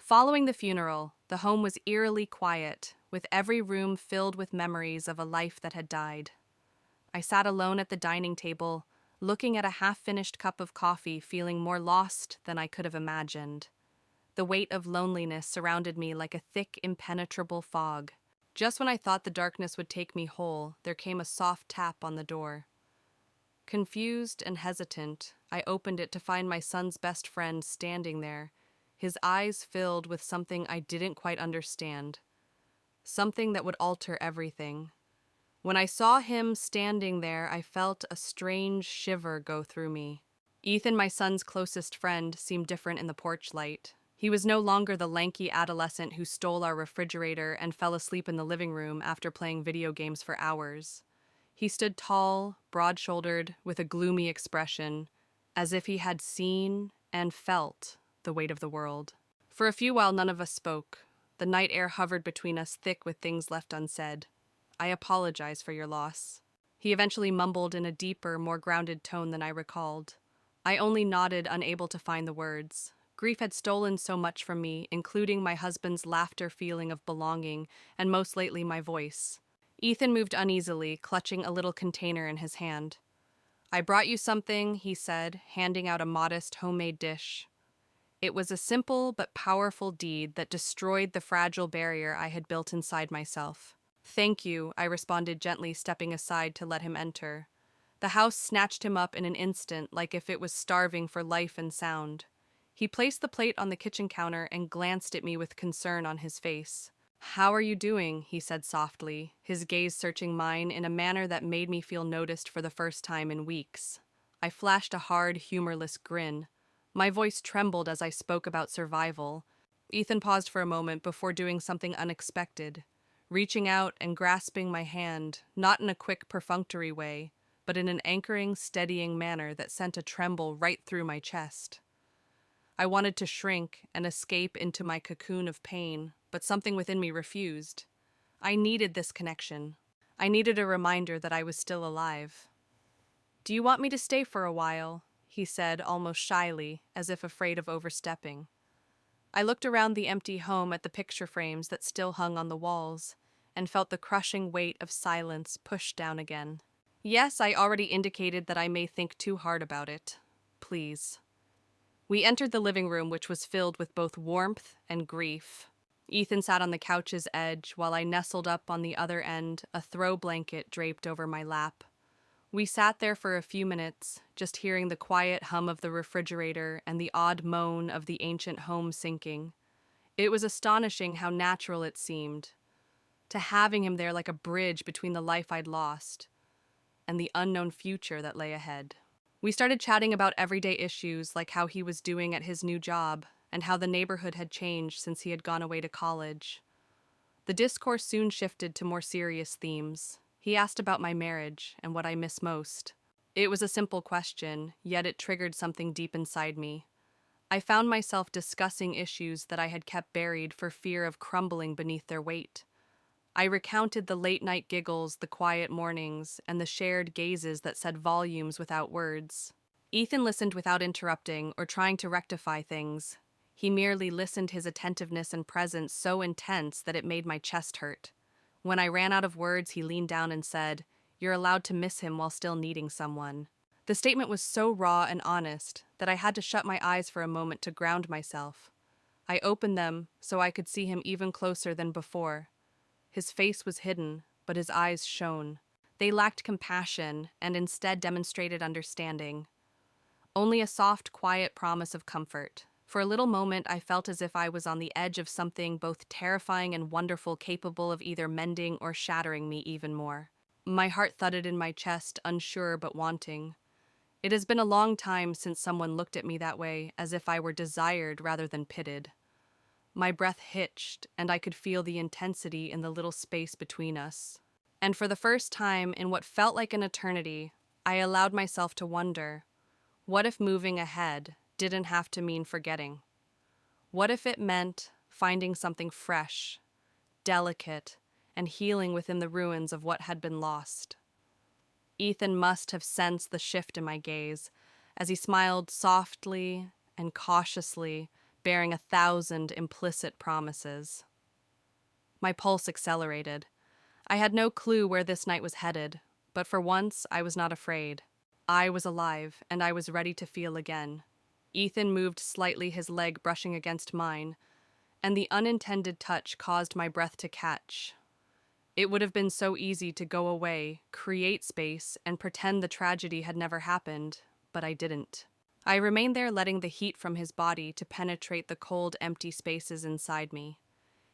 Following the funeral, the home was eerily quiet, with every room filled with memories of a life that had died. I sat alone at the dining table, looking at a half-finished cup of coffee, feeling more lost than I could have imagined. The weight of loneliness surrounded me like a thick, impenetrable fog. Just when I thought the darkness would take me whole, there came a soft tap on the door. Confused and hesitant, I opened it to find my son's best friend standing there, his eyes filled with something I didn't quite understand. Something that would alter everything. When I saw him standing there, I felt a strange shiver go through me. Ethan, my son's closest friend, seemed different in the porch light. He was no longer the lanky adolescent who stole our refrigerator and fell asleep in the living room after playing video games for hours. He stood tall, broad-shouldered, with a gloomy expression, as if he had seen and felt the weight of the world. For a few while, none of us spoke. The night air hovered between us, thick with things left unsaid. "I apologize for your loss," he eventually mumbled in a deeper, more grounded tone than I recalled. I only nodded, unable to find the words. Grief had stolen so much from me, including my husband's laughter, feeling of belonging, and most lately my voice. Ethan moved uneasily, clutching a little container in his hand. "I brought you something," he said, handing out a modest homemade dish. It was a simple but powerful deed that destroyed the fragile barrier I had built inside myself. "Thank you," I responded gently, stepping aside to let him enter. The house snatched him up in an instant, like if it was starving for life and sound. He placed the plate on the kitchen counter and glanced at me with concern on his face. "How are you doing?" he said softly, his gaze searching mine in a manner that made me feel noticed for the first time in weeks. I flashed a hard, humorless grin. My voice trembled as I spoke about survival. Ethan paused for a moment before doing something unexpected, reaching out and grasping my hand, not in a quick, perfunctory way, but in an anchoring, steadying manner that sent a tremble right through my chest. I wanted to shrink and escape into my cocoon of pain, but something within me refused. I needed this connection. I needed a reminder that I was still alive. "Do you want me to stay for a while?" he said, almost shyly, as if afraid of overstepping. I looked around the empty home at the picture frames that still hung on the walls, and felt the crushing weight of silence push down again. "Yes, I already indicated that I may think too hard about it. Please." We entered the living room, which was filled with both warmth and grief. Ethan sat on the couch's edge, while I nestled up on the other end, a throw blanket draped over my lap. We sat there for a few minutes, just hearing the quiet hum of the refrigerator and the odd moan of the ancient home sinking. It was astonishing how natural it seemed, to having him there like a bridge between the life I'd lost and the unknown future that lay ahead. We started chatting about everyday issues, like how he was doing at his new job and how the neighborhood had changed since he had gone away to college. The discourse soon shifted to more serious themes. He asked about my marriage and what I miss most. It was a simple question, yet it triggered something deep inside me. I found myself discussing issues that I had kept buried for fear of crumbling beneath their weight. I recounted the late-night giggles, the quiet mornings, and the shared gazes that said volumes without words. Ethan listened without interrupting or trying to rectify things. He merely listened, his attentiveness and presence so intense that it made my chest hurt. When I ran out of words, he leaned down and said, "You're allowed to miss him while still needing someone." The statement was so raw and honest that I had to shut my eyes for a moment to ground myself. I opened them so I could see him even closer than before. His face was hidden, but his eyes shone. They lacked compassion and instead demonstrated understanding. Only a soft, quiet promise of comfort. For a little moment, I felt as if I was on the edge of something both terrifying and wonderful, capable of either mending or shattering me even more. My heart thudded in my chest, unsure but wanting. It has been a long time since someone looked at me that way, as if I were desired rather than pitied. My breath hitched, and I could feel the intensity in the little space between us. And for the first time in what felt like an eternity, I allowed myself to wonder, what if moving ahead didn't have to mean forgetting? What if it meant finding something fresh, delicate, and healing within the ruins of what had been lost? Ethan must have sensed the shift in my gaze, as he smiled softly and cautiously, bearing 1,000 implicit promises. My pulse accelerated. I had no clue where this night was headed, but for once I was not afraid. I was alive, and I was ready to feel again. Ethan moved slightly, his leg brushing against mine, and the unintended touch caused my breath to catch. It would have been so easy to go away, create space, and pretend the tragedy had never happened, but I didn't. I remained there, letting the heat from his body to penetrate the cold, empty spaces inside me.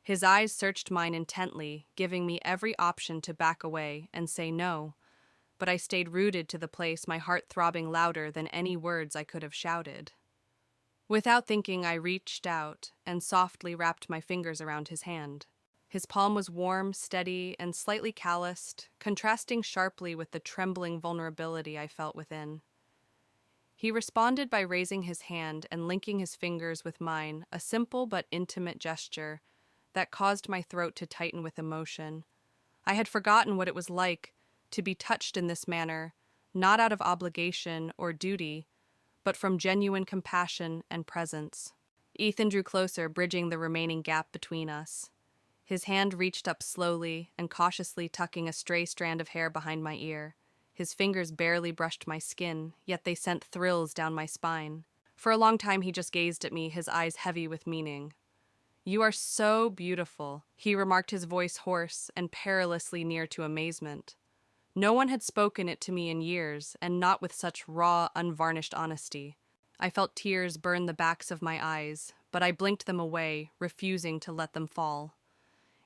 His eyes searched mine intently, giving me every option to back away and say no, but I stayed rooted to the place, my heart throbbing louder than any words I could have shouted. Without thinking, I reached out and softly wrapped my fingers around his hand. His palm was warm, steady, and slightly calloused, contrasting sharply with the trembling vulnerability I felt within. He responded by raising his hand and linking his fingers with mine, a simple but intimate gesture that caused my throat to tighten with emotion. I had forgotten what it was like to be touched in this manner, not out of obligation or duty, but from genuine compassion and presence. Ethan drew closer, bridging the remaining gap between us. His hand reached up slowly and cautiously, tucking a stray strand of hair behind my ear. His fingers barely brushed my skin, yet they sent thrills down my spine. For a long time he just gazed at me, his eyes heavy with meaning. "You are so beautiful," he remarked, his voice hoarse and perilously near to amazement. No one had spoken it to me in years, and not with such raw, unvarnished honesty. I felt tears burn the backs of my eyes, but I blinked them away, refusing to let them fall.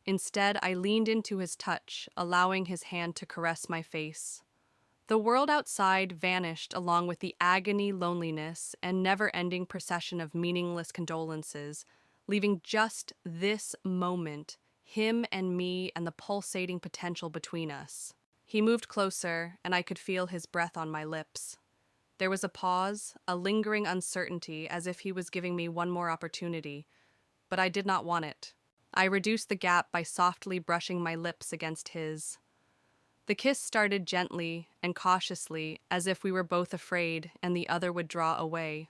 Instead, I leaned into his touch, allowing his hand to caress my face. The world outside vanished along with the agony, loneliness, and never-ending procession of meaningless condolences, leaving just this moment, him and me, and the pulsating potential between us. He moved closer, and I could feel his breath on my lips. There was a pause, a lingering uncertainty, as if he was giving me one more opportunity, but I did not want it. I reduced the gap by softly brushing my lips against his. The kiss started gently and cautiously, as if we were both afraid and the other would draw away.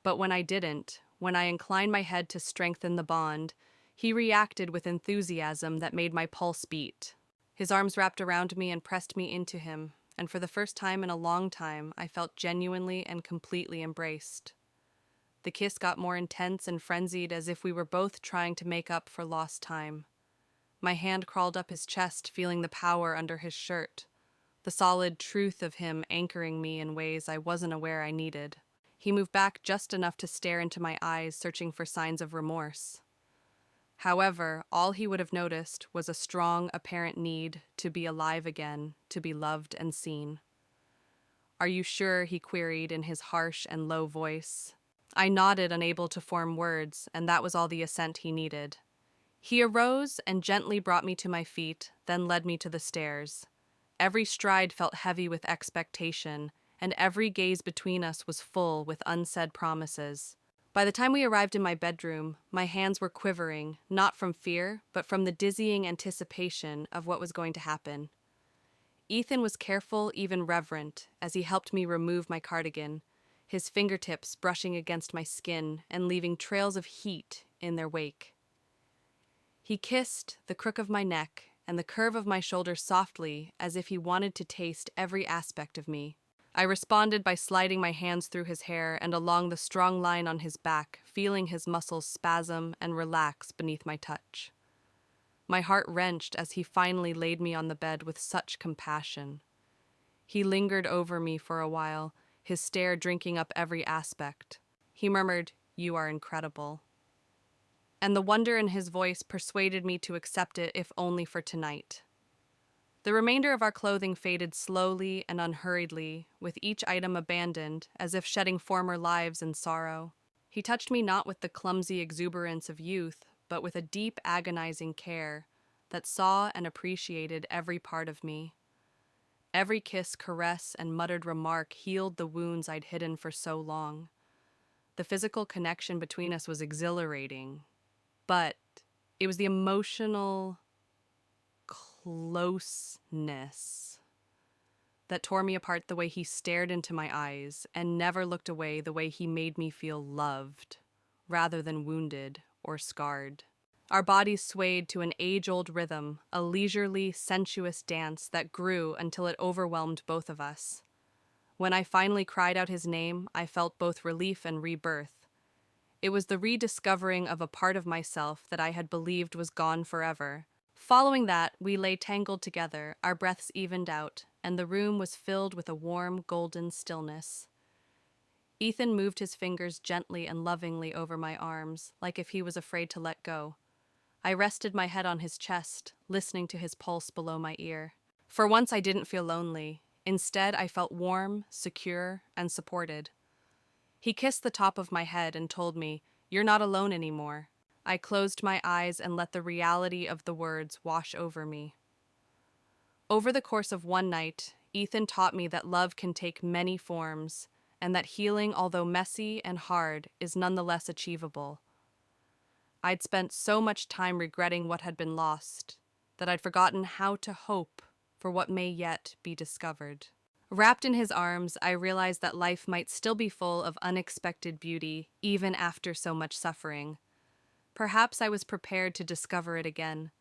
But when I didn't, when I inclined my head to strengthen the bond, he reacted with enthusiasm that made my pulse beat. His arms wrapped around me and pressed me into him, and for the first time in a long time, I felt genuinely and completely embraced. The kiss got more intense and frenzied, as if we were both trying to make up for lost time. My hand crawled up his chest, feeling the power under his shirt, the solid truth of him anchoring me in ways I wasn't aware I needed. He moved back just enough to stare into my eyes, searching for signs of remorse. However, all he would have noticed was a strong, apparent need to be alive again, to be loved and seen. "Are you sure?" he queried in his harsh and low voice. I nodded, unable to form words, and that was all the assent he needed. He arose and gently brought me to my feet, then led me to the stairs. Every stride felt heavy with expectation, and every gaze between us was full with unsaid promises. By the time we arrived in my bedroom, my hands were quivering, not from fear, but from the dizzying anticipation of what was going to happen. Ethan was careful, even reverent, as he helped me remove my cardigan, his fingertips brushing against my skin and leaving trails of heat in their wake. He kissed the crook of my neck and the curve of my shoulders softly, as if he wanted to taste every aspect of me. I responded by sliding my hands through his hair and along the strong line on his back, feeling his muscles spasm and relax beneath my touch. My heart wrenched as he finally laid me on the bed with such compassion. He lingered over me for a while, his stare drinking up every aspect. He murmured, "You are incredible." And the wonder in his voice persuaded me to accept it, if only for tonight. The remainder of our clothing faded slowly and unhurriedly, with each item abandoned, as if shedding former lives in sorrow. He touched me not with the clumsy exuberance of youth, but with a deep, agonizing care that saw and appreciated every part of me. Every kiss, caress, and muttered remark healed the wounds I'd hidden for so long. The physical connection between us was exhilarating, but it was the emotional closeness that tore me apart, the way he stared into my eyes and never looked away, the way he made me feel loved, rather than wounded or scarred. Our bodies swayed to an age-old rhythm, a leisurely, sensuous dance that grew until it overwhelmed both of us. When I finally cried out his name, I felt both relief and rebirth. It was the rediscovering of a part of myself that I had believed was gone forever. Following that, we lay tangled together, our breaths evened out, and the room was filled with a warm, golden stillness. Ethan moved his fingers gently and lovingly over my arms, like if he was afraid to let go. I rested my head on his chest, listening to his pulse below my ear. For once, I didn't feel lonely. Instead, I felt warm, secure, and supported. He kissed the top of my head and told me, "You're not alone anymore." I closed my eyes and let the reality of the words wash over me. Over the course of one night, Ethan taught me that love can take many forms, and that healing, although messy and hard, is nonetheless achievable. I'd spent so much time regretting what had been lost that I'd forgotten how to hope for what may yet be discovered. Wrapped in his arms, I realized that life might still be full of unexpected beauty, even after so much suffering. Perhaps I was prepared to discover it again.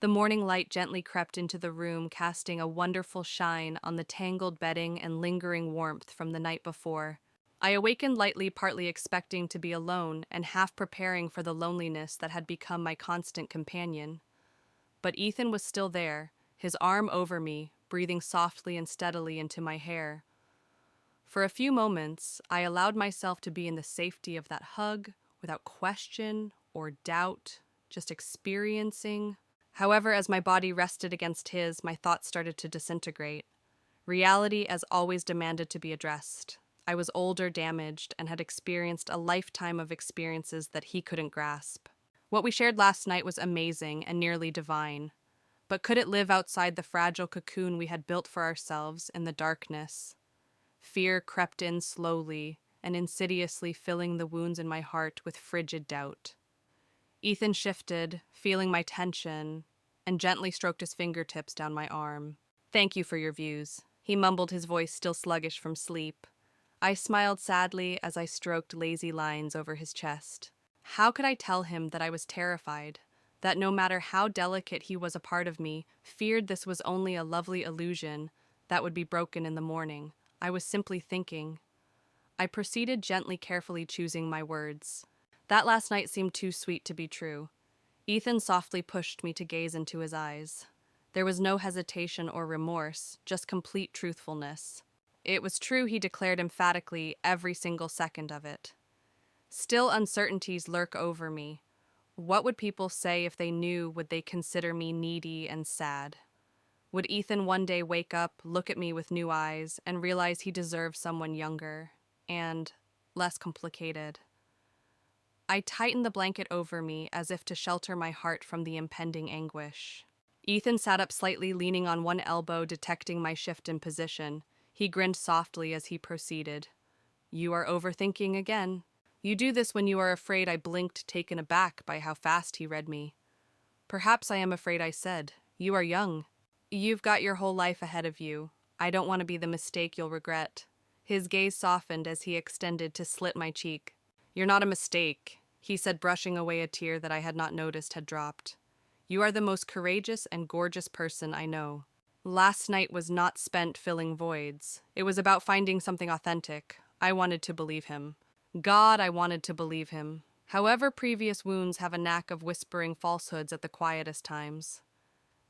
The morning light gently crept into the room, casting a wonderful shine on the tangled bedding and lingering warmth from the night before. I awakened lightly, partly expecting to be alone and half preparing for the loneliness that had become my constant companion. But Ethan was still there, his arm over me, breathing softly and steadily into my hair. For a few moments, I allowed myself to be in the safety of that hug, without question or doubt, just experiencing. However, as my body rested against his, my thoughts started to disintegrate. Reality, as always, demanded to be addressed. I was older, damaged, and had experienced a lifetime of experiences that he couldn't grasp. What we shared last night was amazing and nearly divine. But could it live outside the fragile cocoon we had built for ourselves in the darkness? Fear crept in slowly and insidiously, filling the wounds in my heart with frigid doubt. Ethan shifted, feeling my tension, and gently stroked his fingertips down my arm. "Thank you for your views," he mumbled, his voice still sluggish from sleep. I smiled sadly as I stroked lazy lines over his chest. How could I tell him that I was terrified, that no matter how delicate he was a part of me, feared this was only a lovely illusion that would be broken in the morning? I was simply thinking. I proceeded, gently, carefully choosing my words. That last night seemed too sweet to be true. Ethan softly pushed me to gaze into his eyes. There was no hesitation or remorse, just complete truthfulness. It was true, he declared emphatically, every single second of it. Still, uncertainties lurk over me. What would people say if they knew? Would they consider me needy and sad? Would Ethan one day wake up, look at me with new eyes, and realize he deserved someone younger and less complicated? I tightened the blanket over me as if to shelter my heart from the impending anguish. Ethan sat up slightly, leaning on one elbow, detecting my shift in position. He grinned softly as he proceeded. "You are overthinking again. You do this when you are afraid." I blinked, taken aback by how fast he read me. "Perhaps I am afraid," I said. "You are young. You've got your whole life ahead of you. I don't want to be the mistake you'll regret." His gaze softened as he extended to slit my cheek. "You're not a mistake," he said, brushing away a tear that I had not noticed had dropped. "You are the most courageous and gorgeous person I know." Last night was not spent filling voids. It was about finding something authentic. I wanted to believe him. God, I wanted to believe him. However, previous wounds have a knack of whispering falsehoods at the quietest times.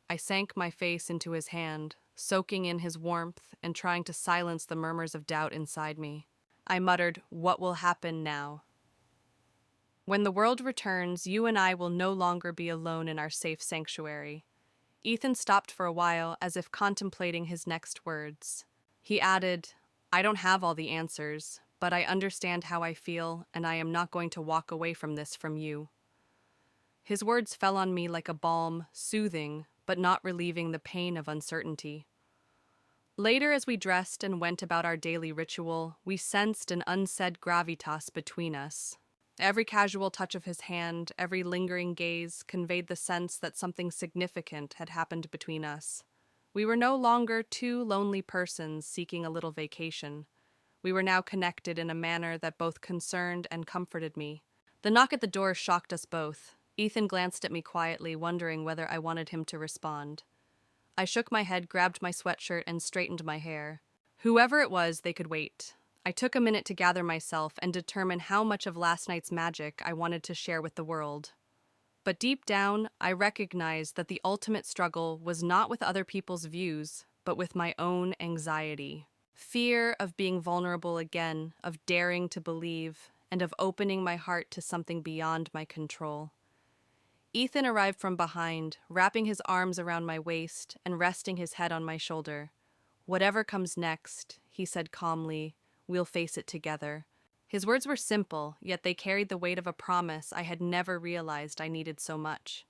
I sank my face into his hand, soaking in his warmth and trying to silence the murmurs of doubt inside me. I muttered, "What will happen now?" "When the world returns, you and I will no longer be alone in our safe sanctuary." Ethan stopped for a while, as if contemplating his next words. He added, "I don't have all the answers, but I understand how I feel, and I am not going to walk away from this from you." His words fell on me like a balm, soothing, but not relieving the pain of uncertainty. Later, as we dressed and went about our daily ritual, we sensed an unsaid gravitas between us. Every casual touch of his hand, every lingering gaze, conveyed the sense that something significant had happened between us. We were no longer two lonely persons seeking a little vacation. We were now connected in a manner that both concerned and comforted me. The knock at the door shocked us both. Ethan glanced at me quietly, wondering whether I wanted him to respond. I shook my head, grabbed my sweatshirt, and straightened my hair. Whoever it was, they could wait. I took a minute to gather myself and determine how much of last night's magic I wanted to share with the world. But deep down, I recognized that the ultimate struggle was not with other people's views, but with my own anxiety. Fear of being vulnerable again, of daring to believe, and of opening my heart to something beyond my control. Ethan arrived from behind, wrapping his arms around my waist and resting his head on my shoulder. "Whatever comes next," he said calmly, "we'll face it together." His words were simple, yet they carried the weight of a promise I had never realized I needed so much.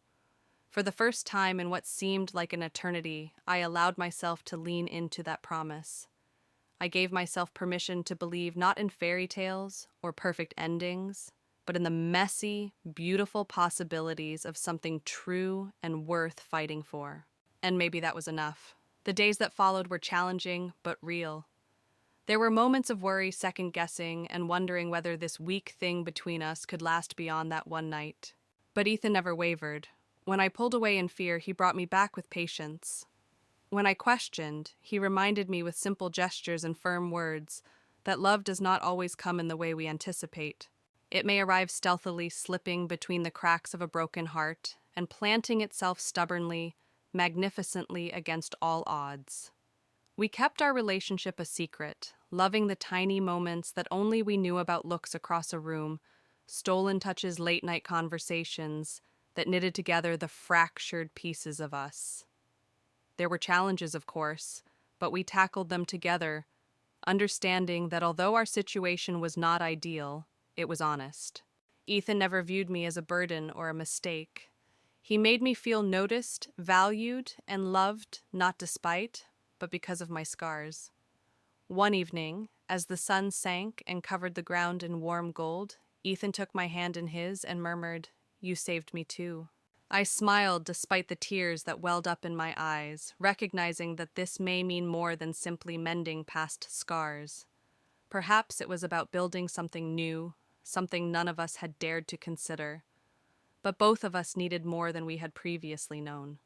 For the first time in what seemed like an eternity, I allowed myself to lean into that promise. I gave myself permission to believe not in fairy tales or perfect endings, but in the messy, beautiful possibilities of something true and worth fighting for. And maybe that was enough. The days that followed were challenging, but real. There were moments of worry, second-guessing, and wondering whether this weak thing between us could last beyond that one night. But Ethan never wavered. When I pulled away in fear, he brought me back with patience. When I questioned, he reminded me with simple gestures and firm words that love does not always come in the way we anticipate. It may arrive stealthily, slipping between the cracks of a broken heart and planting itself stubbornly, magnificently against all odds. We kept our relationship a secret, loving the tiny moments that only we knew about, looks across a room, stolen touches, late-night conversations that knitted together the fractured pieces of us. There were challenges, of course, but we tackled them together, understanding that although our situation was not ideal, it was honest. Ethan never viewed me as a burden or a mistake. He made me feel noticed, valued, and loved, not despite, but because of my scars. One evening, as the sun sank and covered the ground in warm gold, Ethan took my hand in his and murmured, "You saved me too." I smiled despite the tears that welled up in my eyes, recognizing that this may mean more than simply mending past scars. Perhaps it was about building something new, something none of us had dared to consider. But both of us needed more than we had previously known.